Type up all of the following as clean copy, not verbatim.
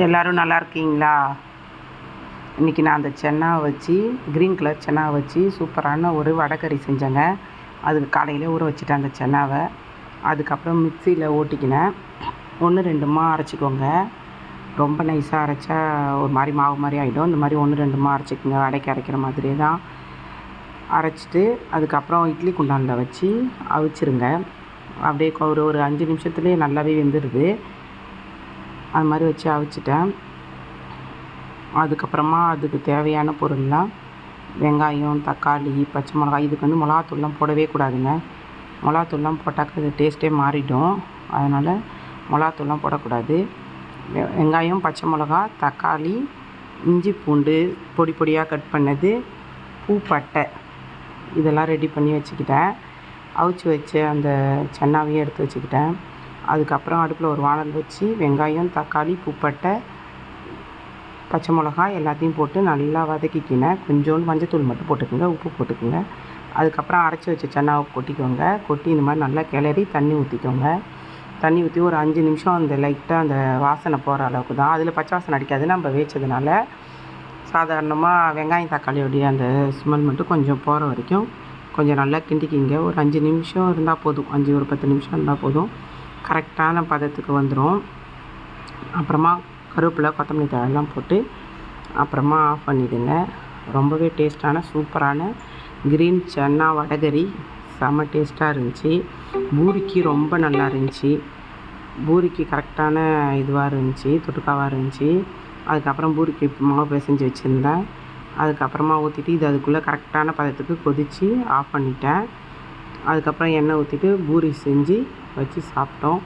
எல்லோரும் நல்லா இருக்கீங்களா? இன்றைக்கி நான் அந்த சென்னாவை வச்சு க்ரீன் கலர் சென்னாவை வச்சு சூப்பரான ஒரு வடைக்கறி செஞ்சேங்க. அதுக்கு காலையில் ஊற வச்சுட்டேன் அந்த சென்னாவை. அதுக்கப்புறம் மிக்சியில் ஓட்டிக்கினேன். 1-2 அரைச்சிக்கோங்க. ரொம்ப நைஸாக அரைச்சா ஒரு மாதிரி மாவு மாதிரி ஆகிடும். இந்த மாதிரி 1-2 அரைச்சிக்கோங்க. வடைக்கு அரைக்கிற மாதிரியே தான் அரைச்சிட்டு அதுக்கப்புறம் இட்லி குண்டானில் வச்சு அவிச்சிருங்க. அப்படியே ஒரு 5 நிமிஷத்துலேயே நல்லாவே வெந்துடுது. அது மாதிரி வச்சு அவிச்சிட்டேன். அதுக்கப்புறமா அதுக்கு தேவையான பொருள்லாம் வெங்காயம், தக்காளி, பச்சை மிளகாய். இதுக்கு வந்து மிளகாத்தூள்லாம் போடவே கூடாதுங்க. மிளகாத்தூள்லாம் போட்டாக்க அது டேஸ்ட்டே மாறிடும். அதனால் மிளகாத்தூள்லாம் போடக்கூடாது. வெங்காயம், பச்சை மிளகா, தக்காளி, இஞ்சி பூண்டு பொடி பொடியாக கட் பண்ணது, பூ பட்டை இதெல்லாம் ரெடி பண்ணி வச்சுக்கிட்டேன். அவிச்சு வச்சு அந்த சென்னாவையும் எடுத்து வச்சுக்கிட்டேன். அதுக்கப்புறம் அடுப்பில் ஒரு வானல் வச்சு வெங்காயம், தக்காளி, பூப்பட்டை, பச்சை மிளகாய் எல்லாத்தையும் போட்டு நல்லா வதக்கிக்கினேன். கொஞ்சோண்டு மஞ்சத்தூள் மட்டும் போட்டுக்கோங்க, உப்பு போட்டுக்கோங்க. அதுக்கப்புறம் அரைச்சி வச்ச சென்னாவை கொட்டிக்கோங்க. கொட்டி இந்த மாதிரி நல்லா கிளறி தண்ணி ஊற்றிக்கோங்க. தண்ணி ஊற்றி ஒரு 5 நிமிஷம் அந்த லைட்டாக அந்த வாசனை போகிற அளவுக்கு தான். அதில் பச்சை வாசனை அடிக்காது, நம்ம வேச்சதுனால. சாதாரணமாக வெங்காயம் தக்காளியோடைய அந்த ஸ்மெல் மட்டும் கொஞ்சம் போகிற வரைக்கும் கொஞ்சம் நல்லா கிண்டிக்கிங்க. ஒரு 5 நிமிஷம் இருந்தால் போதும். 10 நிமிஷம் இருந்தால் போதும். கரெக்டான பதத்துக்கு வந்துடும். அப்புறமா கருவேப்பிலை, கொத்தமல்லி தழையெல்லாம் போட்டு அப்புறமா ஆஃப் பண்ணிவிடுங்க. ரொம்பவே டேஸ்ட்டான சூப்பரான க்ரீன் சென்னா வடைகறி செம்ம டேஸ்ட்டாக இருந்துச்சு. பூரிக்கு ரொம்ப நல்லா இருந்துச்சு. பூரிக்கு கரெக்டான இதுவாக இருந்துச்சு, தொட்டுக்காவாக இருந்துச்சு. அதுக்கப்புறம் பூரிக்கு மாவு பிசைஞ்சு வச்சுருந்தேன். அதுக்கப்புறமா ஊற்றிட்டு இது அதுக்குள்ளே கரெக்டான பதத்துக்கு கொதித்து ஆஃப் பண்ணிட்டேன். அதுக்கப்புறம் எண்ணெய் ஊற்றிட்டு பூரி செஞ்சு வச்சு சாப்பிட்டோம்.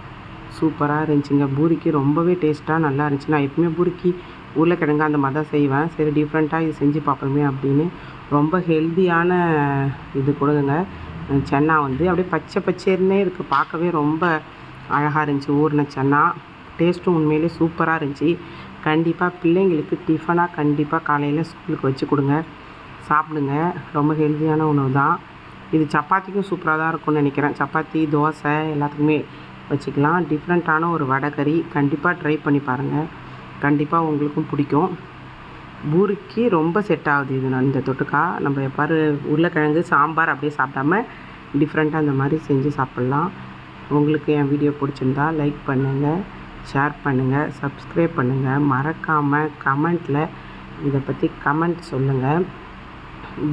சூப்பராக இருந்துச்சுங்க. பூரிக்கு ரொம்பவே டேஸ்ட்டாக நல்லா இருந்துச்சு. நான் எப்பவுமே பூரிக்கு உருளைக்கிழங்கு அந்த மாதிரி தான் செய்வேன். சரி டிஃப்ரெண்ட்டாக இது செஞ்சு பார்ப்போமே அப்படின்னு. ரொம்ப ஹெல்த்தியான இது கொடுங்க. சென்னா வந்து அப்படியே பச்சை பச்சைன்னே இருக்குது. பார்க்கவே ரொம்ப அழகாக இருந்துச்சு. ஊறின சென்னா டேஸ்ட்டும் உண்மையிலே சூப்பராக இருந்துச்சு. கண்டிப்பாக பிள்ளைங்களுக்கு டிஃபனாக கண்டிப்பாக காலையில் ஸ்கூலுக்கு வச்சு கொடுங்க, சாப்பிடுங்க. ரொம்ப ஹெல்த்தியான உணவு தான் இது. சப்பாத்திக்கும் சூப்பராக தான் இருக்கும்னு நினைக்கிறேன். சப்பாத்தி, தோசை எல்லாத்துக்குமே வச்சுக்கலாம். டிஃப்ரெண்ட்டான ஒரு வடைக்கறி. கண்டிப்பாக ட்ரை பண்ணி பாருங்கள். கண்டிப்பாக உங்களுக்கும் பிடிக்கும். பூரிக்கு ரொம்ப செட் ஆகுது இது. இந்த தொட்டுக்கா நம்ம எப்பாரு உருளைக்கிழங்கு சாம்பார் அப்படியே சாப்பிடாம டிஃப்ரெண்ட்டாக அந்த மாதிரி செஞ்சு சாப்பிட்லாம். உங்களுக்கு என் வீடியோ பிடிச்சிருந்தா லைக் பண்ணுங்கள், ஷேர் பண்ணுங்கள், சப்ஸ்கிரைப் பண்ணுங்கள். மறக்காமல் கமெண்ட்டில் இதை பற்றி கமெண்ட் சொல்லுங்கள்.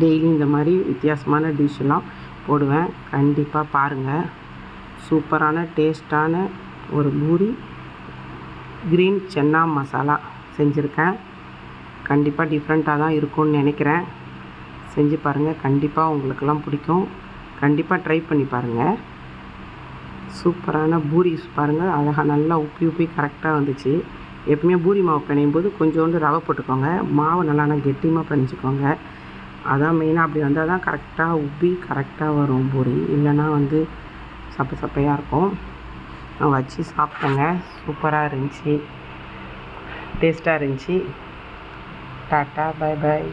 டெய்லி இந்த மாதிரி வித்தியாசமான டிஷ்ஷெல்லாம் போடுவேன். கண்டிப்பாக பாருங்கள். சூப்பரான டேஸ்ட்டான ஒரு பூரி க்ரீன் சென்னா மசாலா செஞ்சுருக்கேன். கண்டிப்பாக டிஃப்ரெண்ட்டாக தான் இருக்கும்னு நினைக்கிறேன். செஞ்சு பாருங்கள். கண்டிப்பாக உங்களுக்கெல்லாம் பிடிக்கும். கண்டிப்பாக ட்ரை பண்ணி பாருங்கள். சூப்பரான பூரி பாருங்கள், அழகாக நல்லா உப்பி கரெக்டாக வந்துச்சு. எப்பவுமே பூரி மாவு பிணையும் போது கொஞ்சோண்டு ரவை போட்டுக்கோங்க. மாவு நல்லா கெட்டியமாக பிணைச்சிக்கோங்க. அதான் மெயினாக. அப்படி வந்தால் தான் கரெக்டாக உப்பி கரெக்டாக வரும் பூரி. இல்லைன்னா வந்து சப்பையாக இருக்கும். நான் வச்சு சாப்பிட்டேங்க. சூப்பராக இருந்துச்சு, டேஸ்ட்டாக இருந்துச்சு. Tata, bye bye.